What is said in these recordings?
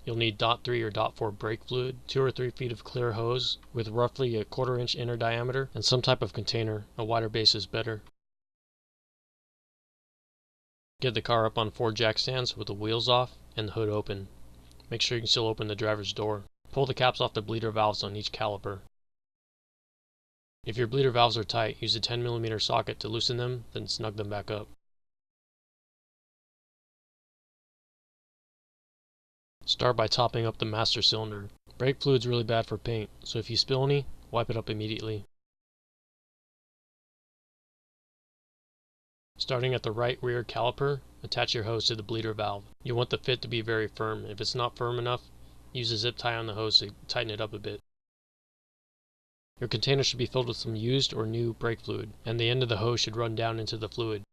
You'll need .3 or .4 brake fluid, 2 or 3 feet of clear hose with roughly a 1/4 inch inner diameter, and some type of container. A wider base is better. Get the car up on 4 jack stands with the wheels off and the hood open. Make sure you can still open the driver's door. Pull the caps off the bleeder valves on each caliper. If your bleeder valves are tight, use a 10mm socket to loosen them, then snug them back up. Start by topping up the master cylinder. Brake fluid's really bad for paint, so if you spill any, wipe it up immediately. Starting at the right rear caliper, attach your hose to the bleeder valve. You want the fit to be very firm. If it's not firm enough, use a zip tie on the hose to tighten it up a bit. Your container should be filled with some used or new brake fluid, and the end of the hose should run down into the fluid.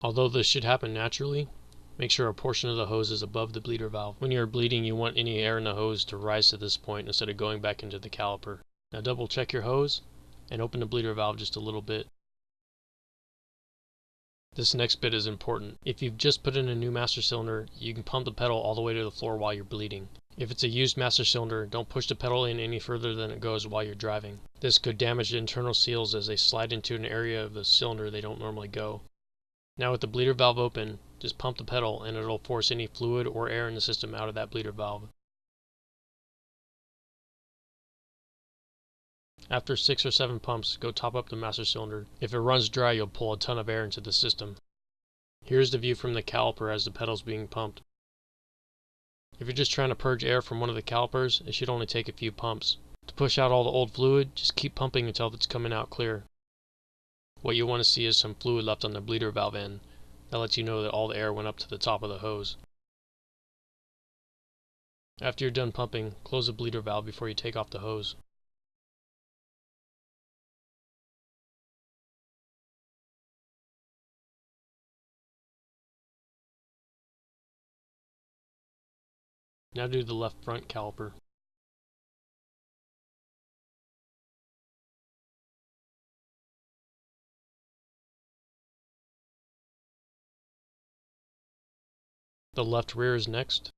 Although this should happen naturally, make sure a portion of the hose is above the bleeder valve. When you are bleeding, you want any air in the hose to rise to this point instead of going back into the caliper. Now double check your hose and open the bleeder valve just a little bit. This next bit is important. If you've just put in a new master cylinder, you can pump the pedal all the way to the floor while you're bleeding. If it's a used master cylinder, don't push the pedal in any further than it goes while you're driving. This could damage the internal seals as they slide into an area of the cylinder they don't normally go. Now with the bleeder valve open, just pump the pedal and it'll force any fluid or air in the system out of that bleeder valve. After 6 or 7 pumps, go top up the master cylinder. If it runs dry, you'll pull a ton of air into the system. Here's the view from the caliper as the pedal's being pumped. If you're just trying to purge air from one of the calipers, it should only take a few pumps. To push out all the old fluid, just keep pumping until it's coming out clear. What you want to see is some fluid left on the bleeder valve end. That lets you know that all the air went up to the top of the hose. After you're done pumping, close the bleeder valve before you take off the hose. Now do the left front caliper. The left rear is next.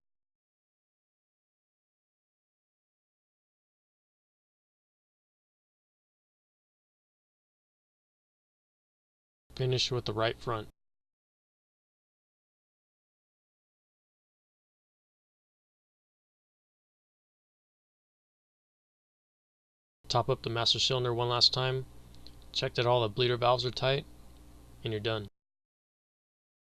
Finish with the right front. Top up the master cylinder one last time. Check that all the bleeder valves are tight, and you're done.